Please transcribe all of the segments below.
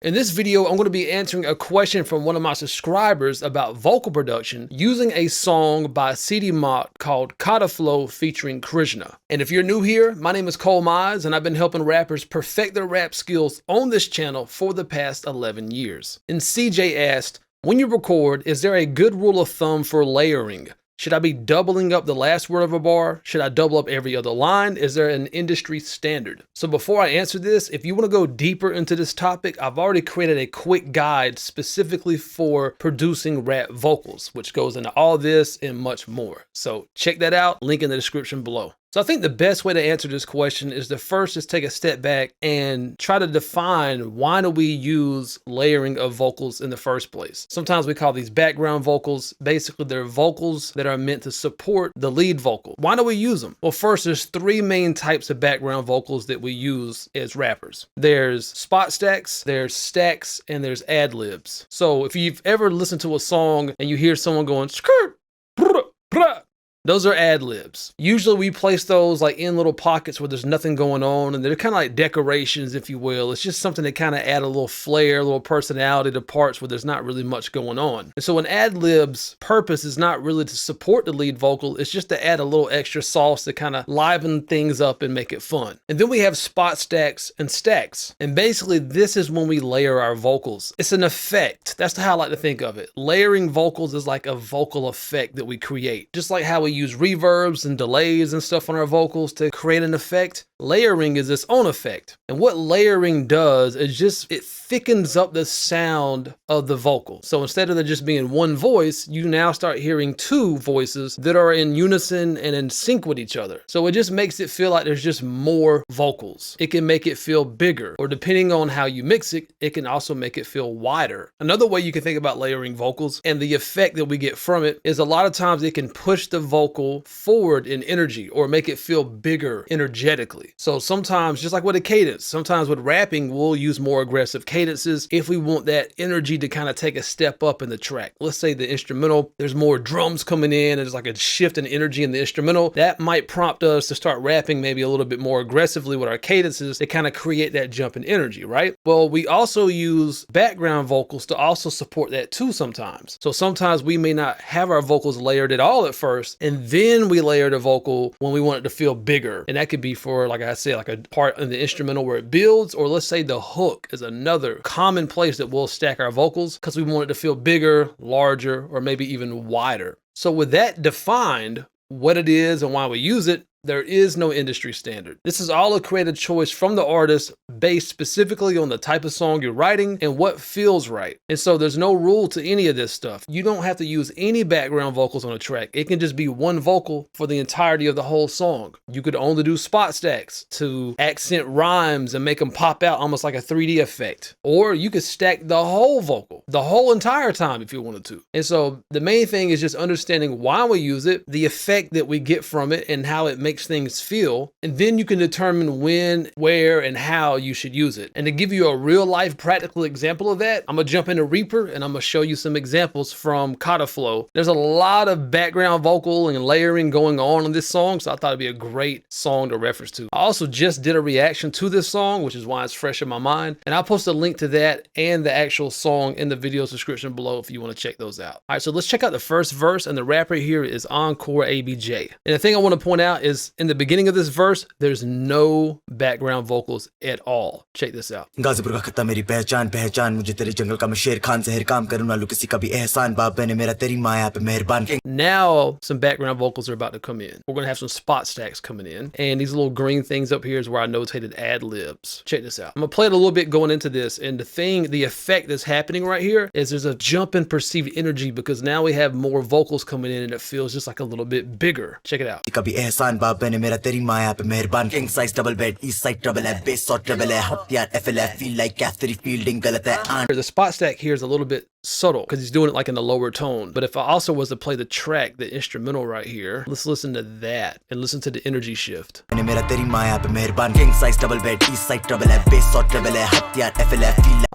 In this video, I'm going to be answering a question from one of my subscribers about vocal production using a song by SeedheMaut called Khatta Flow featuring Krsna. And if you're new here, my name is Cole Mize, and I've been helping rappers perfect their rap skills on this channel for the past 11 years. And CJ asked, when you record, is there a good rule of thumb for layering? Should I be doubling up the last word of a bar? Should I double up every other line? Is there an industry standard? So before I answer this, if you want to go deeper into this topic, I've already created a quick guide specifically for producing rap vocals, which goes into all this and much more. So check that out, link in the description below. So I think the best way to answer this question is to first just take a step back and try to define why do we use layering of vocals in the first place. Sometimes we call these background vocals. Basically, they're vocals that are meant to support the lead vocal. Why do we use them? Well, first, there's three main types of background vocals that we use as rappers. There's spot stacks, there's stacks, and there's ad-libs. So if you've ever listened to a song and you hear someone going, skirt, brr, brr, those are ad-libs. Usually we place those like in little pockets where there's nothing going on, and they're kind of like decorations, if you will. It's just something that kind of add a little flair, a little personality to parts where there's not really much going on. And so an ad-lib's purpose is not really to support the lead vocal, it's just to add a little extra sauce to kind of liven things up and make it fun. And then we have spot stacks and stacks. And basically this is when we layer our vocals. It's an effect. That's how I like to think of it. Layering vocals is like a vocal effect that we create. Just like how we use reverbs and delays and stuff on our vocals to create an effect. Layering is its own effect. And what layering does is just, it thickens up the sound of the vocal. So instead of there just being one voice, you now start hearing two voices that are in unison and in sync with each other. So it just makes it feel like there's just more vocals. It can make it feel bigger, or depending on how you mix it, it can also make it feel wider. Another way you can think about layering vocals and the effect that we get from it is a lot of times it can push the vocal forward in energy or make it feel bigger energetically. So sometimes, just like with a cadence, sometimes with rapping, we'll use more aggressive cadences if we want that energy to kind of take a step up in the track. Let's say the instrumental, there's more drums coming in, and there's like a shift in energy in the instrumental. That might prompt us to start rapping maybe a little bit more aggressively with our cadences to kind of create that jump in energy, right? Well, we also use background vocals to also support that too sometimes. So sometimes we may not have our vocals layered at all at first, and then we layer the vocal when we want it to feel bigger. And that could be for, like I said, like a part in the instrumental where it builds, or let's say the hook is another common place that we'll stack our vocals because we want it to feel bigger, larger, or maybe even wider. So with that defined, what it is and why we use it, there is no industry standard. This is all a creative choice from the artist based specifically on the type of song you're writing and what feels right. And so there's no rule to any of this stuff. You don't have to use any background vocals on a track. It can just be one vocal for the entirety of the whole song. You could only do spot stacks to accent rhymes and make them pop out almost like a 3D effect. Or you could stack the whole vocal, the whole entire time if you wanted to. And so the main thing is just understanding why we use it, the effect that we get from it, and how it makes things feel, and then you can determine when, where, and how you should use it. And to give you a real life practical example of that, I'm gonna jump into Reaper and I'm gonna show you some examples from Khatta Flow. There's a lot of background vocal and layering going on in this song, so I thought it'd be a great song to reference to. I also just did a reaction to this song, which is why it's fresh in my mind, and I'll post a link to that and the actual song in the video description below if you want to check those out. All right, so let's check out the first verse, and the rapper here is Encore ABJ. And the thing I want to point out is in the beginning of this verse, there's no background vocals at all. Check this out. Ghazipur का खत्ता मेरी पहचान पहचान मुझे तेरे जंगल का मैं शेर खान जहर काम करूं ना लू किसी का भी एहसान बाप ने मेरा तेरी माया पे मेहरबान. Now some background vocals are about to come in. We're gonna have some spot stacks coming in, and these little green things up here is where I notated ad-libs. Check this out. I'm gonna play it a little bit going into this, and the effect that's happening right here is there's a jump in perceived energy because now we have more vocals coming in and it feels just like a little bit bigger. Check it out. कभी एहसान बाप ने मेरा तेरी माया पे मेहरबान. King size double bed, east side trouble है, bass और treble है, हथियार FLF feel like Catherine fielding गलत है. The spot stack here is a little bit subtle because he's doing it like in the lower tone. But if I also was to play the track, the instrumental right here, let's listen to that and listen to the energy shift. I don't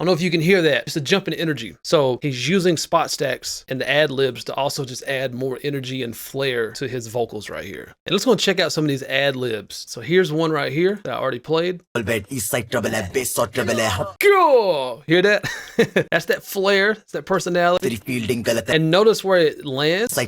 know if you can hear that. It's a jump in energy. So he's using spot stacks and the ad-libs to also just add more energy and flair to his vocals right here. And let's go and check out some of these ad-libs. So here's one right here that I already played. Cool. Hear that? That's that flair. That's that personality. And notice where it lands. The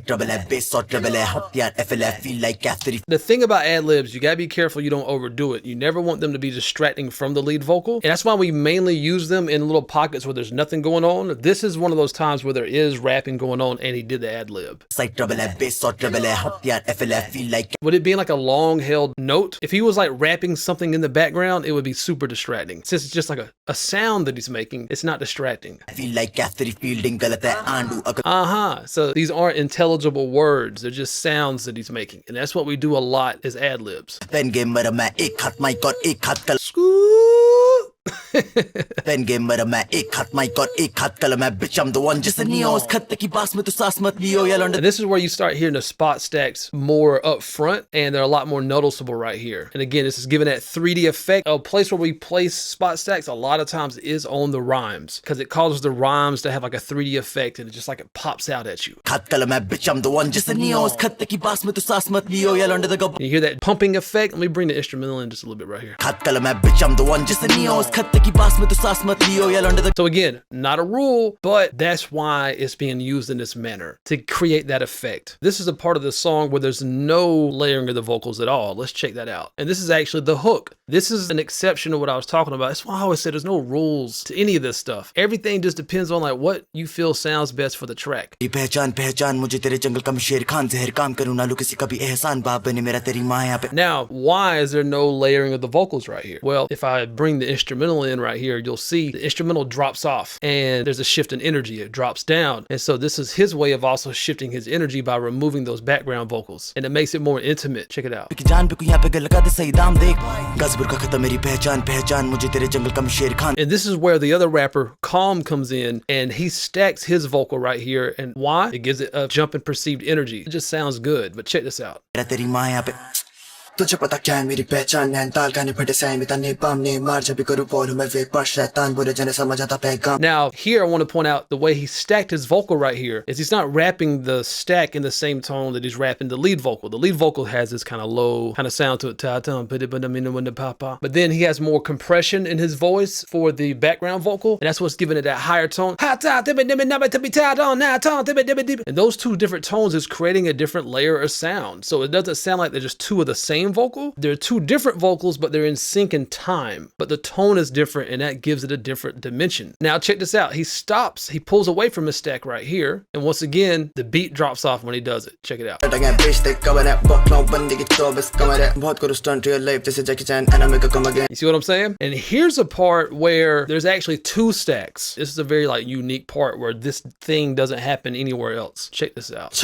thing about ad-libs, you gotta be careful you don't overdo it. You never want them to be distracting from the lead vocal. And that's why we mainly use them in little pockets where there's nothing going on. This is one of those times where there is rapping going on and he did the ad-lib. Would it be like a long held note? If he was like rapping something in the background, it would be super distracting. Since it's just like a sound that he's making, it's not distracting. So these aren't intelligible words. They're just sounds that he's making. And that's what we do a lot is ad-libs. And this is where you start hearing the spot stacks more up front, and they're a lot more noticeable right here. And again, this is giving that 3D effect. A place where we place spot stacks a lot of times is on the rhymes, because it causes the rhymes to have like a 3D effect, and it just like it pops out at you. And you hear that pumping effect. Let me bring the instrumental in just a little bit right here. So again, not a rule, but that's why it's being used in this manner, to create that effect. This is a part of the song where there's no layering of the vocals at all. Let's check that out. And this is actually the hook. This is an exception to what I was talking about. That's why I always say there's no rules to any of this stuff. Everything just depends on like what you feel sounds best for the track. Now, why is there no layering of the vocals right here? Well, if I bring the instrumental in right here, you'll see the instrumental drops off and there's a shift in energy. It drops down. And so this is his way of also shifting his energy by removing those background vocals. And it makes it more intimate. Check it out. And this is where the other rapper, Calm, comes in and he stacks his vocal right here. And why? It gives it a jump in perceived energy. It just sounds good. But check this out. Now here I want to point out the way he stacked his vocal right here is he's not rapping the stack in the same tone that he's rapping the lead vocal. The lead vocal has this kind of low kind of sound to it, but then he has more compression in his voice for the background vocal, and that's what's giving it that higher tone. And those two different tones is creating a different layer of sound. So it doesn't sound like they're just two of the same vocal. They're two different vocals, but they're in sync in time. But the tone is different, and that gives it a different dimension. Now check this out. He stops. He pulls away from his stack right here, and once again, the beat drops off when he does it. Check it out. You see what I'm saying? And here's a part where there's actually two stacks. This is a very like unique part where this thing doesn't happen anywhere else. Check this out.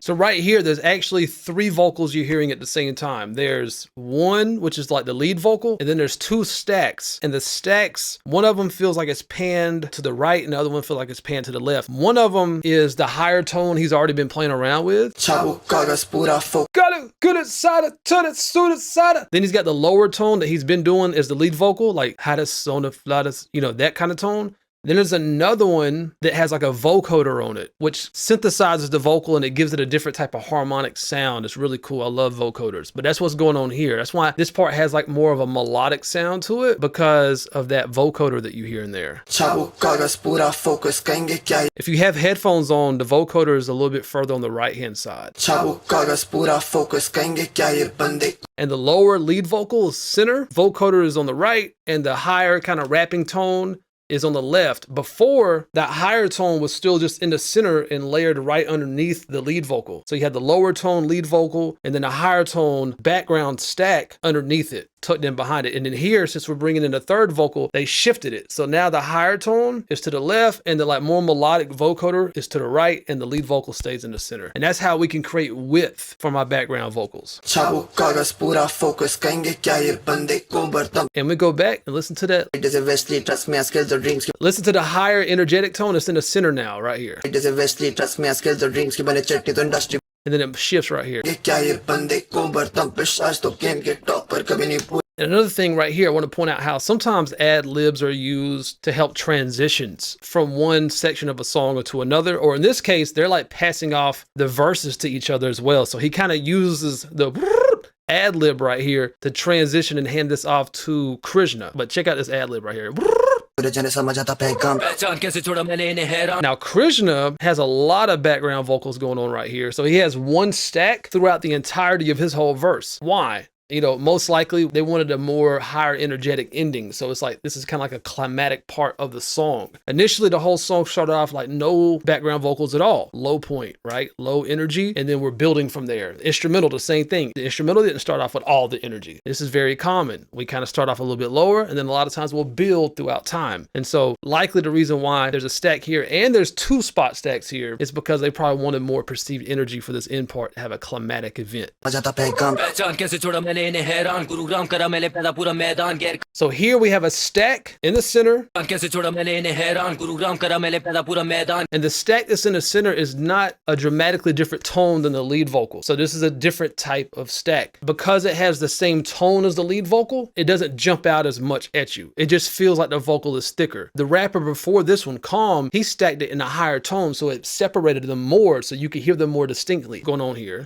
So right here, there's actually three vocals you're hearing at the same time. There's one, which is like the lead vocal, and then there's two stacks. And the stacks, one of them feels like it's panned to the right, and the other one feels like it's panned to the left. One of them is the higher tone he's already been playing around with. Then he's got the lower tone that he's been doing as the lead vocal, like you know, that kind of tone. Then there's another one that has like a vocoder on it, which synthesizes the vocal and it gives it a different type of harmonic sound. It's really cool. I love vocoders, but that's what's going on here. That's why this part has like more of a melodic sound to it, because of that vocoder that you hear in there. If you have headphones on, the vocoder is a little bit further on the right-hand side. And the lower lead vocal is center, vocoder is on the right, and the higher kind of rapping tone is on the left. Before, that higher tone was still just in the center and layered right underneath the lead vocal. So you had the lower tone lead vocal and then a higher tone background stack underneath it. tucked in behind it. And then here, since we're bringing in the third vocal, they shifted it. So now the higher tone is to the left and the like more melodic vocoder is to the right and the lead vocal stays in the center. And that's how we can create width from our background vocals. And we go back and listen to that. It is a Wesley, trust me, skills or dreams. Listen to the higher energetic tone. It's in the center now, right here. It is a Wesley, trust me, skills or dreams. Industry. And then it shifts right here. And another thing right here, I want to point out how sometimes ad-libs are used to help transitions from one section of a song or to another. Or in this case, they're like passing off the verses to each other as well. So he kind of uses the ad-lib right here to transition and hand this off to Krsna. But check out this ad-lib right here. Now, Krsna has a lot of background vocals going on right here. So he has one stack throughout the entirety of his whole verse. Why? You know, most likely they wanted a more higher energetic ending. So it's like, this is kind of like a climactic part of the song. Initially, the whole song started off like no background vocals at all. Low point, right? Low energy. And then we're building from there. Instrumental, the same thing. The instrumental didn't start off with all the energy. This is very common. We kind of start off a little bit lower and then a lot of times we'll build throughout time. And so likely the reason why there's a stack here and there's two spot stacks here is because they probably wanted more perceived energy for this end part to have a climatic event. So here we have a stack in the center. And the stack that's in the center is not a dramatically different tone than the lead vocal. So this is a different type of stack. Because it has the same tone as the lead vocal, it doesn't jump out as much at you. It just feels like the vocal is thicker. The rapper before this one, Calm, he stacked it in a higher tone, so it separated them more so you could hear them more distinctly going on here.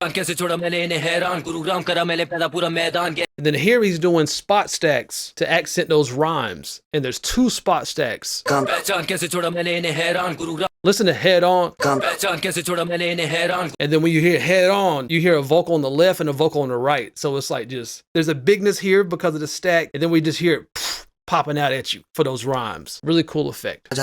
And then here he's doing spot stacks to accent those rhymes. And there's two spot stacks. Listen to Head On. And then when you hear Head On, you hear a vocal on the left and a vocal on the right. So it's like just, there's a bigness here because of the stack. And then we just hear it popping out at you for those rhymes. Really cool effect. And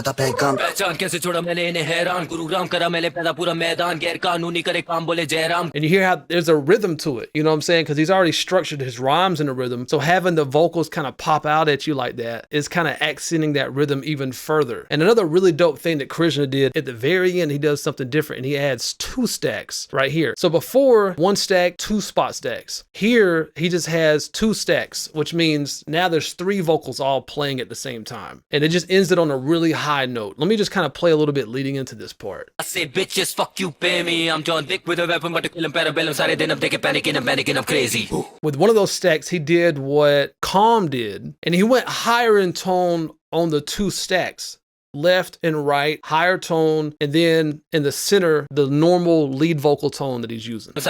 you hear how there's a rhythm to it. You know what I'm saying? Because he's already structured his rhymes in a rhythm. So having the vocals kind of pop out at you like that is kind of accenting that rhythm even further. And another really dope thing that Krsna did at the very end, he does something different and he adds two stacks right here. So before, one stack, two spot stacks. Here, he just has two stacks, which means now there's three vocals all playing at the same time. And it just ends it on a really high note. Let me just kind of play a little bit leading into this part. I say bitches, fuck you, pay me. I'm John Wick with a weapon, but to kill him parabellum. Sare din ab deke panicking, I'm crazy. With one of those stacks, he did what Calm did, and he went higher in tone on the two stacks. Left and right, higher tone, and then in the center, the normal lead vocal tone that he's using. I'm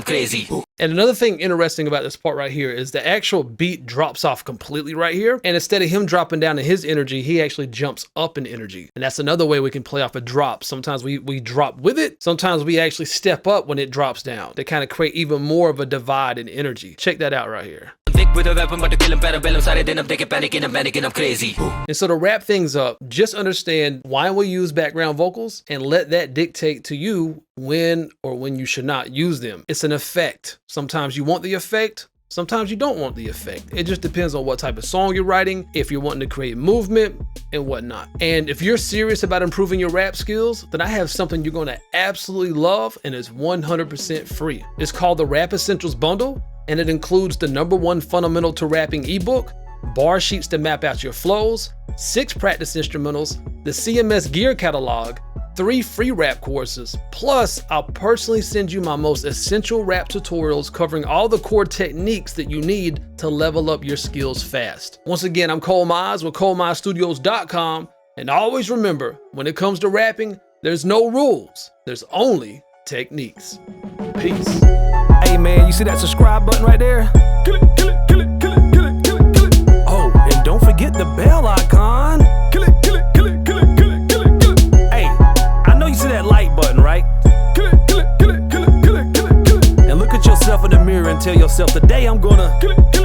crazy. And another thing interesting about this part right here is the actual beat drops off completely right here. And instead of him dropping down to his energy, he actually jumps up in energy. And that's another way we can play off a drop. Sometimes we drop with it. Sometimes we actually step up when it drops down to kind of create even more of a divide in energy. Check that out right here. With a weapon, but to kill him parabellum. Sare din ab deke panicking, I'm crazy. And so to wrap things up, just understand why we use background vocals and let that dictate to you when or when you should not use them. It's an effect. Sometimes you want the effect, sometimes you don't want the effect. It just depends on what type of song you're writing, if you're wanting to create movement and whatnot. And if you're serious about improving your rap skills, then I have something you're going to absolutely love and it's 100% free. It's called the Rap Essentials Bundle, and it includes the #1 fundamental to rapping ebook, bar sheets to map out your flows, 6 practice instrumentals, the CMS gear catalog, 3 free rap courses, plus I'll personally send you my most essential rap tutorials covering all the core techniques that you need to level up your skills fast. Once again, I'm Cole Mize with ColeMizeStudios.com, and always remember, when it comes to rapping, there's no rules, there's only techniques. Peace. Hey man, you see that subscribe button right there? Kill it, kill it, kill it, kill it, kill it, kill it, kill it. Oh, and don't forget the bell icon. Kill it, kill it, kill it, kill it, kill it, kill it, kill it. Hey, I know you see that like button, right? Kill it, kill it, kill it, kill it, kill it, kill it, kill it. And look at yourself in the mirror and tell yourself, today I'm gonna kill it.